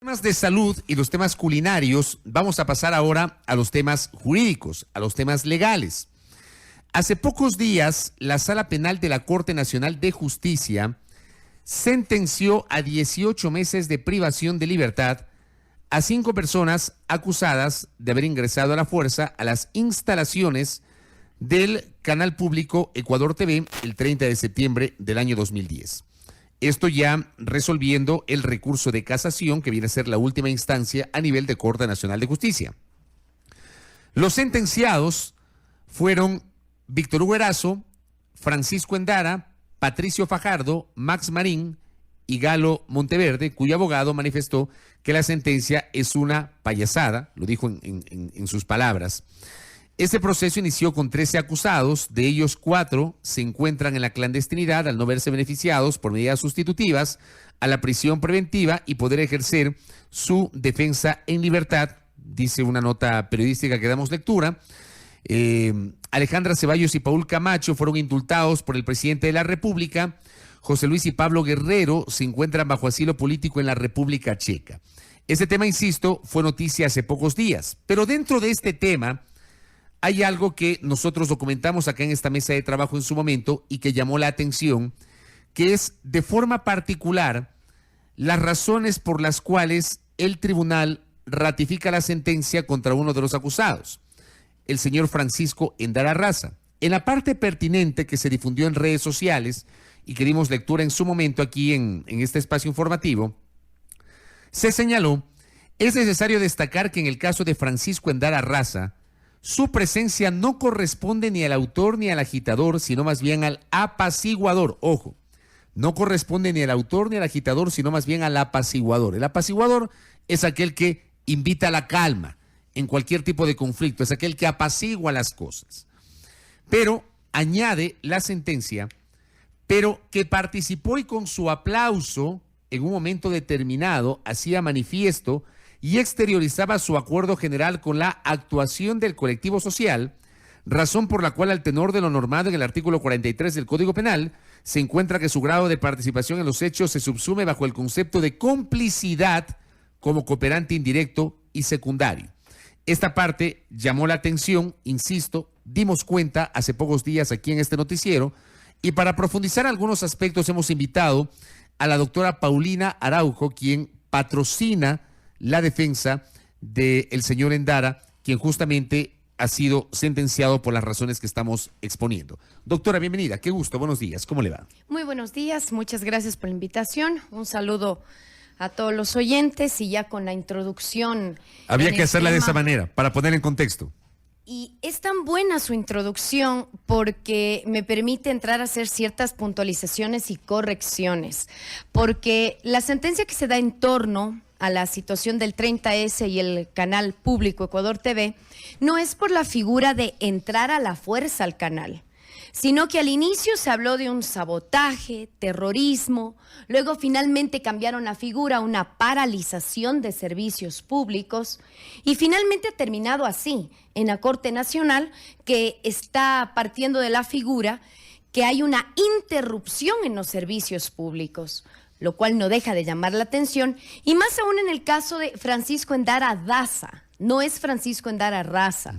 Temas de salud y los temas culinarios, vamos a pasar ahora a los temas jurídicos, a los temas legales. Hace pocos días, la Sala Penal de la Corte Nacional de Justicia sentenció a 18 meses de privación de libertad a 5 personas acusadas de haber ingresado a la fuerza a las instalaciones del canal público Ecuador TV el 30 de septiembre del año 2010. Esto ya resolviendo el recurso de casación que viene a ser la última instancia a nivel de Corte Nacional de Justicia. Los sentenciados fueron Víctor Hugo Erazo, Francisco Endara, Patricio Fajardo, Max Marín y Galo Monteverde, cuyo abogado manifestó que la sentencia es una payasada, lo dijo en sus palabras. Este proceso inició con 13 acusados, de ellos 4 se encuentran en la clandestinidad al no verse beneficiados por medidas sustitutivas a la prisión preventiva y poder ejercer su defensa en libertad, dice una nota periodística que damos lectura. Alejandra Ceballos y Paul Camacho fueron indultados por el presidente de la República. José Luis y Pablo Guerrero se encuentran bajo asilo político en la República Checa. Este tema, insisto, fue noticia hace pocos días, pero dentro de este tema hay algo que nosotros documentamos acá en esta mesa de trabajo en su momento y que llamó la atención, que es de forma particular las razones por las cuales el tribunal ratifica la sentencia contra uno de los acusados, el señor Francisco Endara Raza. En la parte pertinente que se difundió en redes sociales y que dimos lectura en su momento aquí en este espacio informativo, se señaló, es necesario destacar que en el caso de Francisco Endara Raza, su presencia no corresponde ni al autor ni al agitador, sino más bien al apaciguador. Ojo, no corresponde ni al autor ni al agitador, sino más bien al apaciguador. El apaciguador es aquel que invita a la calma en cualquier tipo de conflicto, es aquel que apacigua las cosas. Pero añade la sentencia, pero que participó y con su aplauso en un momento determinado hacía manifiesto y exteriorizaba su acuerdo general con la actuación del colectivo social, razón por la cual al tenor de lo normado en el artículo 43 del Código Penal, se encuentra que su grado de participación en los hechos se subsume bajo el concepto de complicidad como cooperante indirecto y secundario. Esta parte llamó la atención, insisto, dimos cuenta hace pocos días aquí en este noticiero, y para profundizar algunos aspectos hemos invitado a la doctora Paulina Araujo, quien patrocina la defensa del señor Endara, quien justamente ha sido sentenciado por las razones que estamos exponiendo. Doctora, bienvenida, qué gusto, buenos días, ¿cómo le va? Muy buenos días, muchas gracias por la invitación, un saludo a todos los oyentes y ya con la introducción. Había que hacerla de esa manera, para poner en contexto. Y es tan buena su introducción porque me permite entrar a hacer ciertas puntualizaciones y correcciones, porque la sentencia que se da en torno a la situación del 30S y el canal público Ecuador TV, no es por la figura de entrar a la fuerza al canal, sino que al inicio se habló de un sabotaje, terrorismo, luego finalmente cambiaron la figura a una paralización de servicios públicos y finalmente ha terminado así en la Corte Nacional, que está partiendo de la figura que hay una interrupción en los servicios públicos, lo cual no deja de llamar la atención, y más aún en el caso de Francisco Endara Daza, no es Francisco Endara Raza.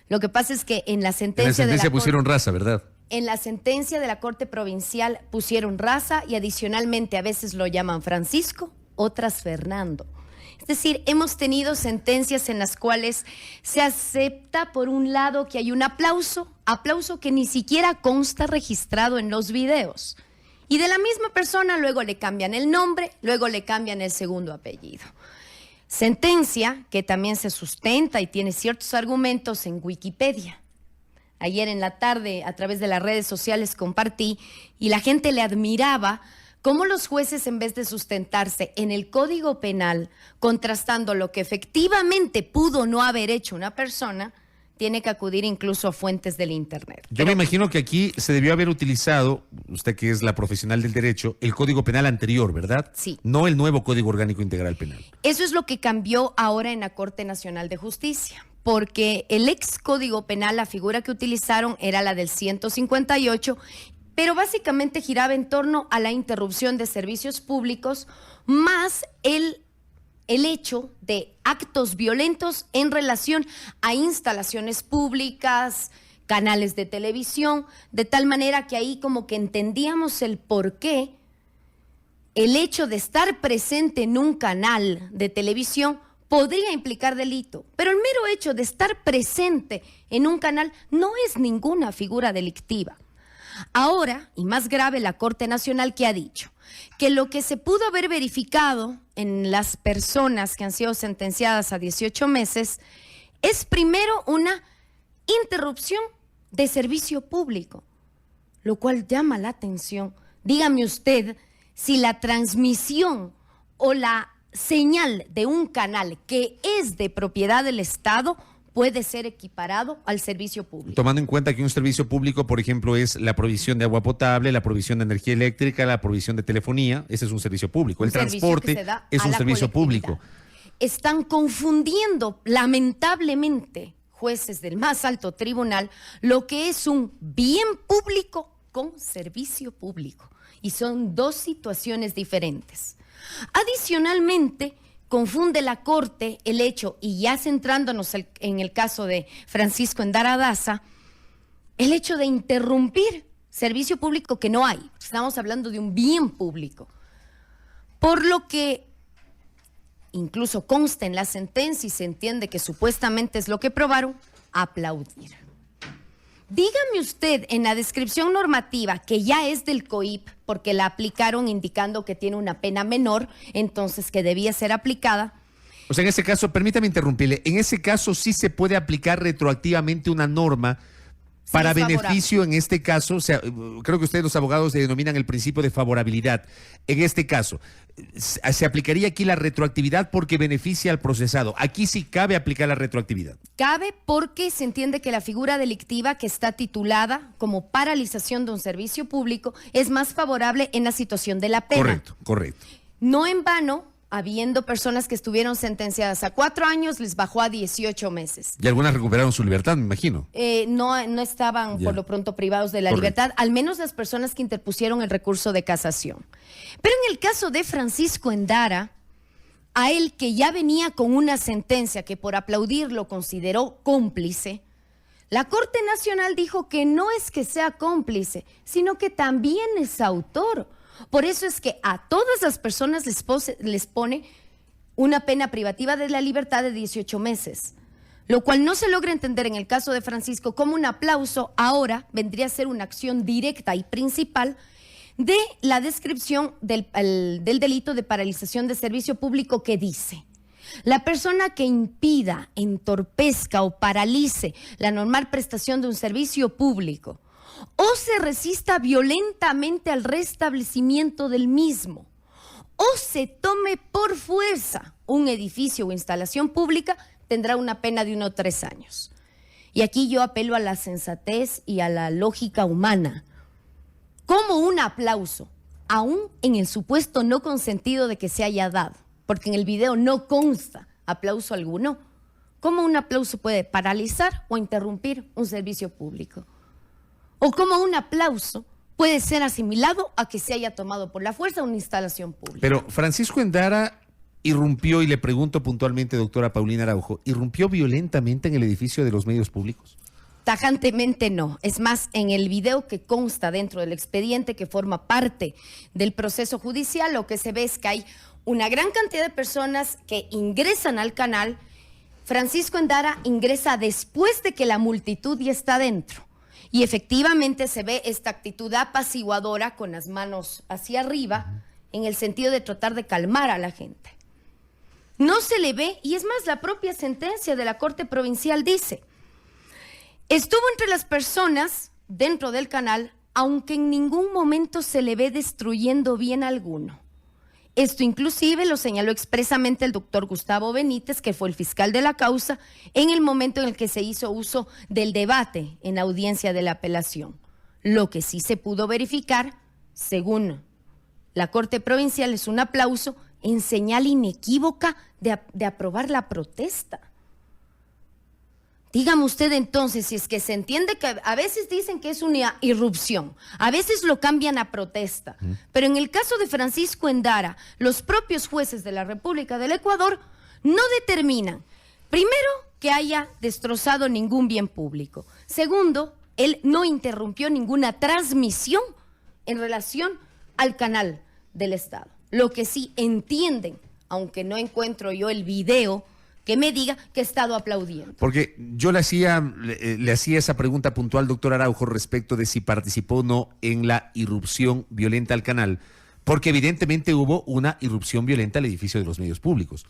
Lo que pasa es que en la sentencia pusieron Raza, ¿verdad? En la sentencia de la Corte Provincial pusieron Raza y adicionalmente a veces lo llaman Francisco, otras Fernando. Es decir, hemos tenido sentencias en las cuales se acepta por un lado que hay un aplauso que ni siquiera consta registrado en los videos. Y de la misma persona luego le cambian el nombre, luego le cambian el segundo apellido. Sentencia que también se sustenta y tiene ciertos argumentos en Wikipedia. Ayer en la tarde a través de las redes sociales compartí y la gente le admiraba cómo los jueces, en vez de sustentarse en el Código Penal, contrastando lo que efectivamente pudo no haber hecho una persona, tiene que acudir incluso a fuentes del Internet. Yo me imagino que aquí se debió haber utilizado, usted que es la profesional del derecho, el Código Penal anterior, ¿verdad? Sí. No el nuevo Código Orgánico Integral Penal. Eso es lo que cambió ahora en la Corte Nacional de Justicia, porque el ex Código Penal, la figura que utilizaron era la del 158, pero básicamente giraba en torno a la interrupción de servicios públicos más el el hecho de actos violentos en relación a instalaciones públicas, canales de televisión, de tal manera que ahí como que entendíamos el porqué el hecho de estar presente en un canal de televisión podría implicar delito, pero el mero hecho de estar presente en un canal no es ninguna figura delictiva. Ahora, y más grave, la Corte Nacional que ha dicho que lo que se pudo haber verificado en las personas que han sido sentenciadas a 18 meses es primero una interrupción de servicio público, lo cual llama la atención. Dígame usted si la transmisión o la señal de un canal que es de propiedad del Estado puede ser equiparado al servicio público. Tomando en cuenta que un servicio público, por ejemplo, es la provisión de agua potable, la provisión de energía eléctrica, la provisión de telefonía, ese es un servicio público. El transporte es un servicio público. Están confundiendo, lamentablemente, jueces del más alto tribunal, lo que es un bien público con servicio público. Y son dos situaciones diferentes. Adicionalmente, confunde la Corte el hecho, y ya centrándonos en el caso de Francisco Endara Daza, el hecho de interrumpir servicio público que no hay. Estamos hablando de un bien público. Por lo que incluso consta en la sentencia y se entiende que supuestamente es lo que probaron, aplaudir. Dígame usted en la descripción normativa que ya es del COIP, porque la aplicaron indicando que tiene una pena menor, entonces que debía ser aplicada. O sea, en ese caso, permítame interrumpirle, en ese caso sí se puede aplicar retroactivamente una norma para beneficio, en este caso, o sea, creo que ustedes los abogados le denominan el principio de favorabilidad. En este caso, se aplicaría aquí la retroactividad porque beneficia al procesado. Aquí sí cabe aplicar la retroactividad. Cabe porque se entiende que la figura delictiva que está titulada como paralización de un servicio público es más favorable en la situación de la pena. Correcto, correcto. No en vano, habiendo personas que estuvieron sentenciadas a 4 años, les bajó a 18 meses. Y algunas recuperaron su libertad, me imagino. No estaban por lo pronto privados de la libertad, al menos las personas que interpusieron el recurso de casación. Pero en el caso de Francisco Endara, a él que ya venía con una sentencia que por aplaudir lo consideró cómplice, la Corte Nacional dijo que no es que sea cómplice, sino que también es autor. Por eso es que a todas las personas les pone una pena privativa de la libertad de 18 meses, lo cual no se logra entender en el caso de Francisco como un aplauso. Ahora vendría a ser una acción directa y principal de la descripción del delito de paralización de servicio público, que dice: la persona que impida, entorpezca o paralice la normal prestación de un servicio público o se resista violentamente al restablecimiento del mismo, o se tome por fuerza un edificio o instalación pública, tendrá una pena de 1 o 3 años. Y aquí yo apelo a la sensatez y a la lógica humana. Como un aplauso, aún en el supuesto no consentido de que se haya dado, porque en el video no consta aplauso alguno, ¿cómo un aplauso puede paralizar o interrumpir un servicio público? O cómo un aplauso puede ser asimilado a que se haya tomado por la fuerza una instalación pública. Pero Francisco Endara irrumpió, y le pregunto puntualmente, doctora Paulina Araujo, ¿irrumpió violentamente en el edificio de los medios públicos? Tajantemente no. Es más, en el video que consta dentro del expediente, que forma parte del proceso judicial, lo que se ve es que hay una gran cantidad de personas que ingresan al canal. Francisco Endara ingresa después de que la multitud ya está dentro. Y efectivamente se ve esta actitud apaciguadora con las manos hacia arriba, en el sentido de tratar de calmar a la gente. No se le ve, y es más, la propia sentencia de la Corte Provincial dice: estuvo entre las personas dentro del canal, aunque en ningún momento se le ve destruyendo bien alguno. Esto inclusive lo señaló expresamente el doctor Gustavo Benítez, que fue el fiscal de la causa, en el momento en el que se hizo uso del debate en la audiencia de la apelación. Lo que sí se pudo verificar, según la Corte Provincial, es un aplauso en señal inequívoca de aprobar la protesta. Dígame usted entonces, si es que se entiende que a veces dicen que es una irrupción, a veces lo cambian a protesta, pero en el caso de Francisco Endara, los propios jueces de la República del Ecuador no determinan, primero, que haya destrozado ningún bien público. Segundo, él no interrumpió ninguna transmisión en relación al canal del Estado. Lo que sí entienden, aunque no encuentro yo el video, que me diga que he estado aplaudiendo. Porque yo le hacía esa pregunta puntual, doctor Araujo, respecto de si participó o no en la irrupción violenta al canal, porque evidentemente hubo una irrupción violenta al edificio de los medios públicos.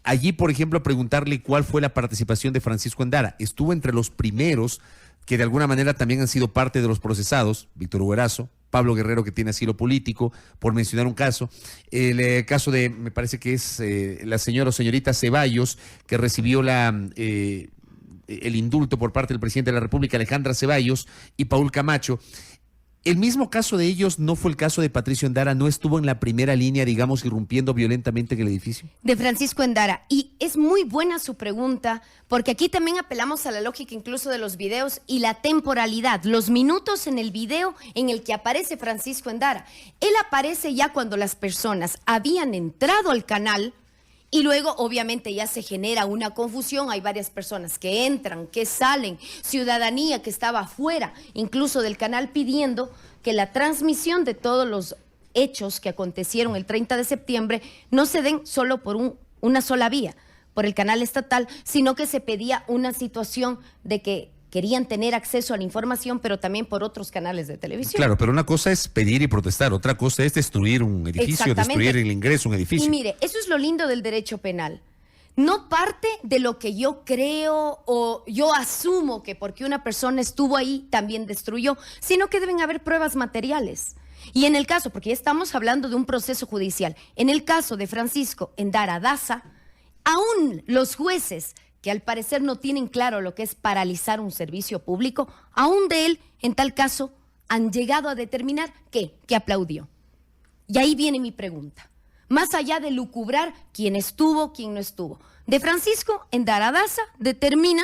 Allí, por ejemplo, preguntarle cuál fue la participación de Francisco Endara. Estuvo entre los primeros que de alguna manera también han sido parte de los procesados, Víctor Hugo Erazo, Pablo Guerrero, que tiene asilo político, por mencionar un caso. El caso de, me parece que es la señora o señorita Ceballos, que recibió el indulto por parte del presidente de la República, Alejandra Ceballos, y Paul Camacho. El mismo caso de ellos no fue el caso de Patricio Endara, no estuvo en la primera línea, digamos, irrumpiendo violentamente en el edificio. De Francisco Endara. Y es muy buena su pregunta, porque aquí también apelamos a la lógica incluso de los videos y la temporalidad, los minutos en el video en el que aparece Francisco Endara. Él aparece ya cuando las personas habían entrado al canal. Y luego, obviamente, ya se genera una confusión. Hay varias personas que entran, que salen, ciudadanía que estaba afuera, incluso del canal, pidiendo que la transmisión de todos los hechos que acontecieron el 30 de septiembre no se den solo por una sola vía, por el canal estatal, sino que se pedía una situación de que querían tener acceso a la información, pero también por otros canales de televisión. Claro, pero una cosa es pedir y protestar, otra cosa es destruir un edificio, destruir el ingreso a un edificio. Y mire, eso es lo lindo del derecho penal. No parte de lo que yo creo o yo asumo que porque una persona estuvo ahí también destruyó, sino que deben haber pruebas materiales. Y en el caso, porque ya estamos hablando de un proceso judicial, en el caso de Francisco Endara Daza, aún los jueces que al parecer no tienen claro lo que es paralizar un servicio público, aún de él, en tal caso, han llegado a determinar que aplaudió. Y ahí viene mi pregunta. Más allá de lucubrar quién estuvo, quién no estuvo. De Francisco Endara Daza determina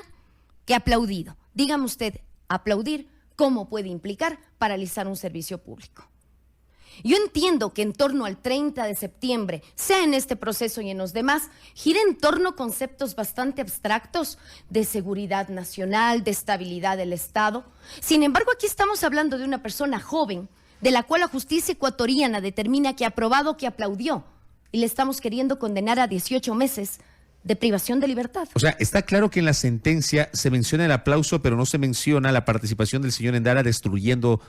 que ha aplaudido. Dígame usted, aplaudir, ¿cómo puede implicar paralizar un servicio público? Yo entiendo que en torno al 30 de septiembre, sea en este proceso y en los demás, gira en torno a conceptos bastante abstractos de seguridad nacional, de estabilidad del Estado. Sin embargo, aquí estamos hablando de una persona joven, de la cual la justicia ecuatoriana determina que ha aprobado, que aplaudió, y le estamos queriendo condenar a 18 meses de privación de libertad. O sea, está claro que en la sentencia se menciona el aplauso, pero no se menciona la participación del señor Endara destruyendo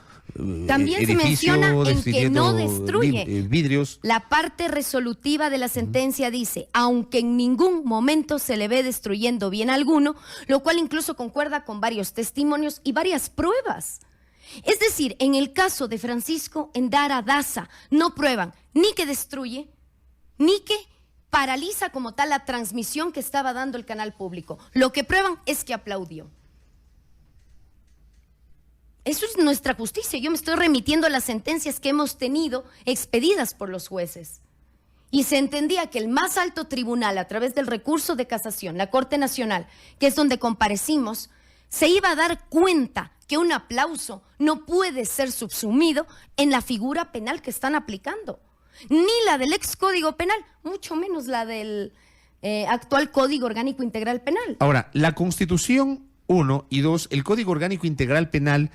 también se menciona en que no destruye. Vidrios. La parte resolutiva de la sentencia dice, aunque en ningún momento se le ve destruyendo bien alguno, lo cual incluso concuerda con varios testimonios y varias pruebas. Es decir, en el caso de Francisco Endara Daza, no prueban ni que destruye, ni que paraliza como tal la transmisión que estaba dando el canal público. Lo que prueban es que aplaudió. Eso es nuestra justicia. Yo me estoy remitiendo a las sentencias que hemos tenido expedidas por los jueces. Y se entendía que el más alto tribunal, a través del recurso de casación, la Corte Nacional, que es donde comparecimos, se iba a dar cuenta que un aplauso no puede ser subsumido en la figura penal que están aplicando. Ni la del ex Código Penal, mucho menos la del actual Código Orgánico Integral Penal. Ahora, la Constitución, 1, y 2, el Código Orgánico Integral Penal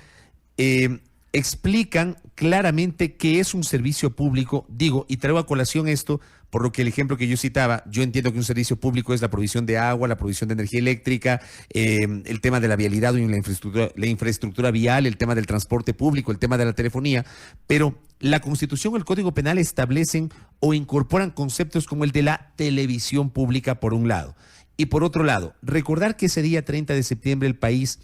explican claramente qué es un servicio público. Digo, y traigo a colación esto, por lo que el ejemplo que yo citaba, yo entiendo que un servicio público es la provisión de agua, la provisión de energía eléctrica, el tema de la vialidad y la infraestructura vial, el tema del transporte público, el tema de la telefonía, pero la Constitución o el Código Penal establecen o incorporan conceptos como el de la televisión pública por un lado. Y por otro lado, recordar que ese día 30 de septiembre el país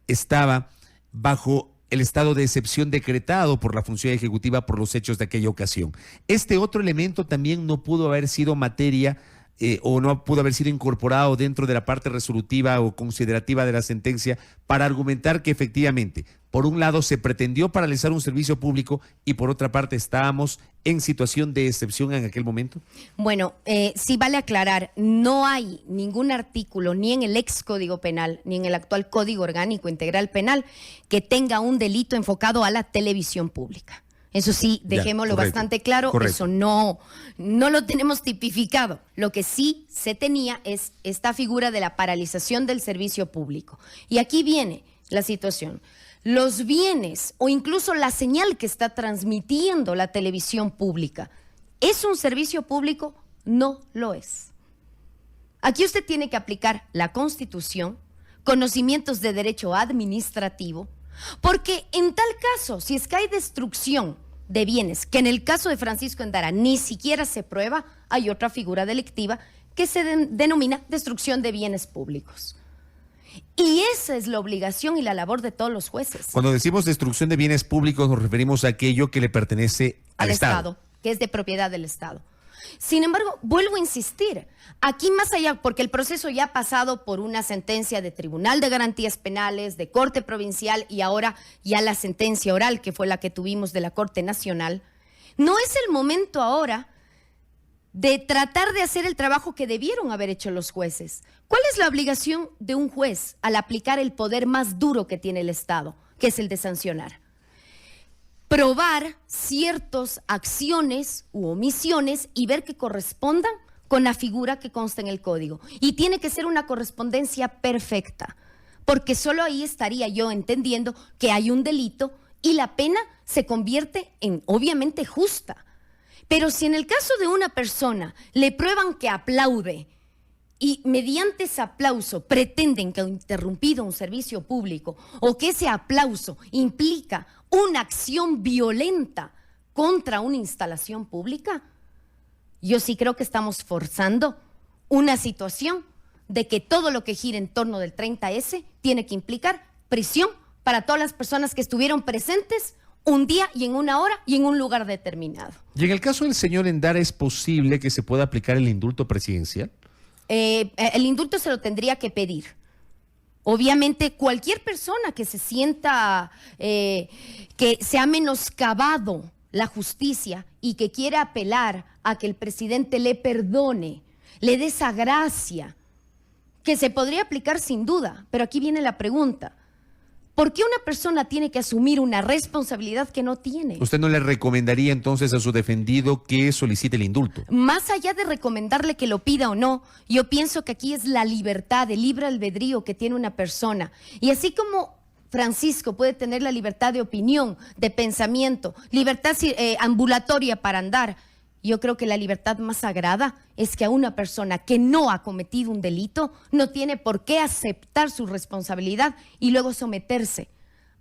estaba bajo el estado de excepción decretado por la función ejecutiva por los hechos de aquella ocasión. Este otro elemento también no pudo haber sido materia o no pudo haber sido incorporado dentro de la parte resolutiva o considerativa de la sentencia para argumentar que efectivamente, por un lado, se pretendió paralizar un servicio público y por otra parte estábamos en situación de excepción en aquel momento? Bueno, sí vale aclarar, no hay ningún artículo, ni en el ex Código Penal, ni en el actual Código Orgánico Integral Penal, que tenga un delito enfocado a la televisión pública. Eso sí, dejémoslo bastante claro, eso no lo tenemos tipificado. Lo que sí se tenía es esta figura de la paralización del servicio público. Y aquí viene la situación. Los bienes o incluso la señal que está transmitiendo la televisión pública, ¿es un servicio público? No lo es. Aquí usted tiene que aplicar la Constitución, conocimientos de derecho administrativo, porque en tal caso, si es que hay destrucción de bienes, que en el caso de Francisco Endara ni siquiera se prueba, hay otra figura delictiva que se denomina destrucción de bienes públicos. Y esa es la obligación y la labor de todos los jueces. Cuando decimos destrucción de bienes públicos nos referimos a aquello que le pertenece al Estado, que es de propiedad del Estado. Sin embargo, vuelvo a insistir, aquí más allá, porque el proceso ya ha pasado por una sentencia de Tribunal de Garantías Penales, de Corte Provincial y ahora ya la sentencia oral, que fue la que tuvimos de la Corte Nacional, no es el momento ahora de tratar de hacer el trabajo que debieron haber hecho los jueces. ¿Cuál es la obligación de un juez al aplicar el poder más duro que tiene el Estado, que es el de sancionar? Probar ciertas acciones u omisiones y ver que correspondan con la figura que consta en el código. Y tiene que ser una correspondencia perfecta, porque solo ahí estaría yo entendiendo que hay un delito y la pena se convierte en obviamente justa. Pero si en el caso de una persona le prueban que aplaude y mediante ese aplauso pretenden que ha interrumpido un servicio público o que ese aplauso implica una acción violenta contra una instalación pública, yo sí creo que estamos forzando una situación de que todo lo que gira en torno del 30S tiene que implicar prisión para todas las personas que estuvieron presentes un día y en una hora y en un lugar determinado. ¿Y en el caso del señor Endara es posible que se pueda aplicar el indulto presidencial? El indulto se lo tendría que pedir. Obviamente, cualquier persona que se sienta que se ha menoscabado la justicia y que quiera apelar a que el presidente le perdone, le dé esa gracia, que se podría aplicar sin duda, pero aquí viene la pregunta. ¿Por qué una persona tiene que asumir una responsabilidad que no tiene? ¿Usted no le recomendaría entonces a su defendido que solicite el indulto? Más allá de recomendarle que lo pida o no, yo pienso que aquí es la libertad, el libre albedrío que tiene una persona. Y así como Francisco puede tener la libertad de opinión, de pensamiento, libertad ambulatoria para andar, yo creo que la libertad más sagrada es que a una persona que no ha cometido un delito no tiene por qué aceptar su responsabilidad y luego someterse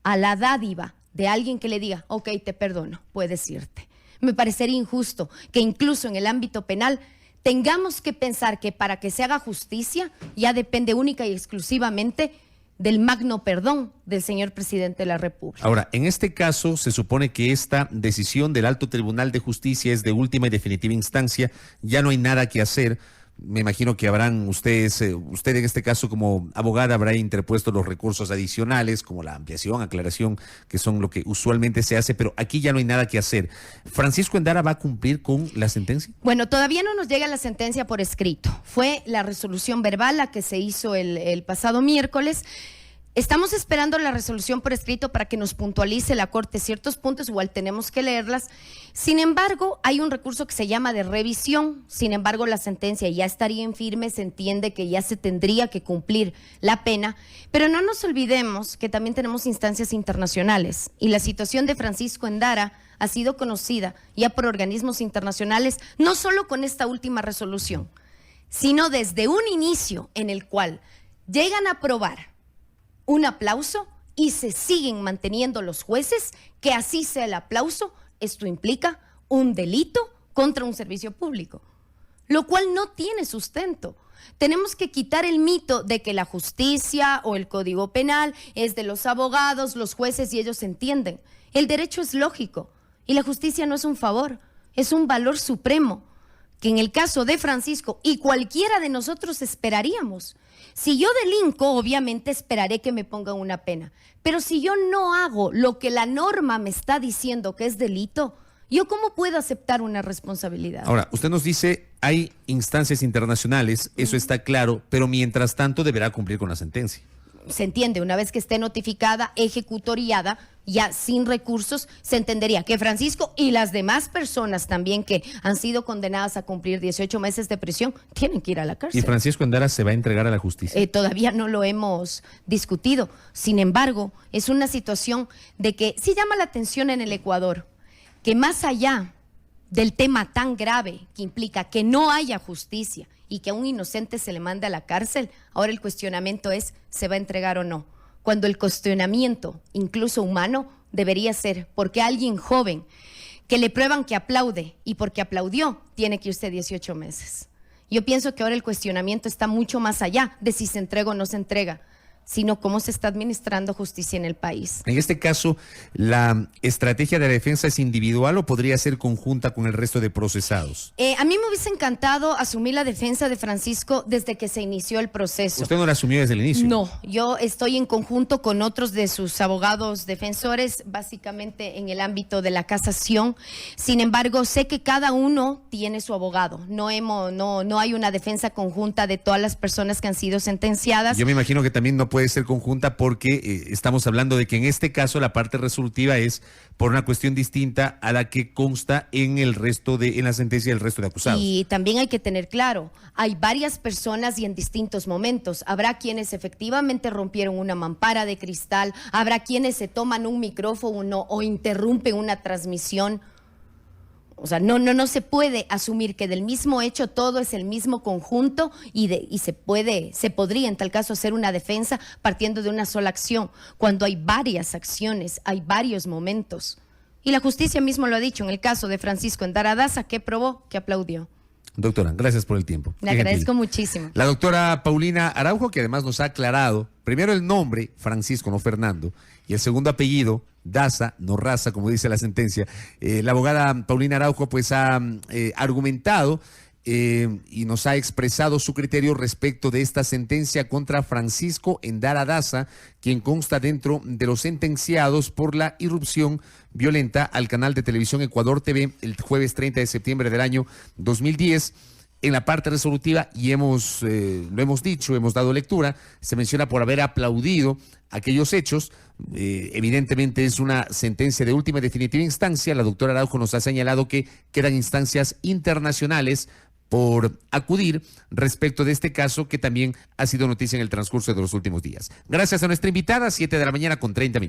a la dádiva de alguien que le diga, ok, te perdono, puedes irte. Me parecería injusto que incluso en el ámbito penal tengamos que pensar que para que se haga justicia ya depende única y exclusivamente del magno perdón del señor presidente de la República. Ahora, en este caso se supone que esta decisión del Alto Tribunal de Justicia es de última y definitiva instancia, ya no hay nada que hacer. Me imagino que habrán usted en este caso como abogada habrá interpuesto los recursos adicionales como la ampliación, aclaración, que son lo que usualmente se hace, pero aquí ya no hay nada que hacer. ¿Francisco Endara va a cumplir con la sentencia? Bueno, todavía no nos llega la sentencia por escrito. Fue la resolución verbal la que se hizo el pasado miércoles. Estamos esperando la resolución por escrito para que nos puntualice la Corte ciertos puntos, igual tenemos que leerlas. Sin embargo, hay un recurso que se llama de revisión. Sin embargo, la sentencia ya estaría en firme, se entiende que ya se tendría que cumplir la pena. Pero no nos olvidemos que también tenemos instancias internacionales y la situación de Francisco Endara ha sido conocida ya por organismos internacionales, no solo con esta última resolución, sino desde un inicio en el cual llegan a aprobar un aplauso y se siguen manteniendo los jueces que así sea el aplauso, esto implica un delito contra un servicio público, lo cual no tiene sustento. Tenemos que quitar el mito de que la justicia o el Código Penal es de los abogados, los jueces y ellos entienden. El derecho es lógico y la justicia no es un favor, es un valor supremo que en el caso de Francisco y cualquiera de nosotros esperaríamos. Si yo delinco, obviamente esperaré que me pongan una pena. Pero si yo no hago lo que la norma me está diciendo que es delito, ¿yo cómo puedo aceptar una responsabilidad? Ahora, usted nos dice, hay instancias internacionales, eso está claro, pero mientras tanto deberá cumplir con la sentencia. Se entiende, una vez que esté notificada, ejecutoriada, ya sin recursos, se entendería que Francisco y las demás personas también que han sido condenadas a cumplir 18 meses de prisión tienen que ir a la cárcel. ¿Y Francisco Endara se va a entregar a la justicia? Todavía no lo hemos discutido. Sin embargo, es una situación de que sí llama la atención en el Ecuador, que más allá del tema tan grave que implica que no haya justicia y que a un inocente se le mande a la cárcel, ahora el cuestionamiento es, ¿se va a entregar o no? Cuando el cuestionamiento, incluso humano, debería ser, porque alguien joven que le prueban que aplaude y porque aplaudió, tiene que irse 18 meses. Yo pienso que ahora el cuestionamiento está mucho más allá de si se entrega o no se entrega, sino cómo se está administrando justicia en el país. En este caso, ¿la estrategia de defensa es individual o podría ser conjunta con el resto de procesados? A mí me hubiese encantado asumir la defensa de Francisco desde que se inició el proceso. ¿Usted no la asumió desde el inicio? No, yo estoy en conjunto con otros de sus abogados defensores, básicamente en el ámbito de la casación. Sin embargo, sé que cada uno tiene su abogado. No hay una defensa conjunta de todas las personas que han sido sentenciadas. Yo me imagino que también no puede ser conjunta porque estamos hablando de que en este caso la parte resolutiva es por una cuestión distinta a la que consta en la sentencia del resto de acusados. Y también hay que tener claro, hay varias personas y en distintos momentos. Habrá quienes efectivamente rompieron una mampara de cristal, habrá quienes se toman un micrófono o interrumpen una transmisión. O sea, no se puede asumir que del mismo hecho todo es el mismo conjunto y se podría en tal caso hacer una defensa partiendo de una sola acción, cuando hay varias acciones, hay varios momentos. Y la justicia mismo lo ha dicho en el caso de Francisco Endara Daza, que probó, que aplaudió. Doctora, gracias por el tiempo. Le agradezco muchísimo. La doctora Paulina Araujo, que además nos ha aclarado, primero el nombre, Francisco, no Fernando, y el segundo apellido, Daza, no Raza, como dice la sentencia. La abogada Paulina Araujo pues ha argumentado y nos ha expresado su criterio respecto de esta sentencia contra Francisco Endara Daza, quien consta dentro de los sentenciados por la irrupción violenta al canal de televisión Ecuador TV el jueves 30 de septiembre del año 2010. En la parte resolutiva, y lo hemos dicho, hemos dado lectura, se menciona por haber aplaudido aquellos hechos. Evidentemente es una sentencia de última y definitiva instancia. La doctora Araujo nos ha señalado que quedan instancias internacionales por acudir respecto de este caso que también ha sido noticia en el transcurso de los últimos días. Gracias a nuestra invitada, 7 de la mañana con 30 minutos.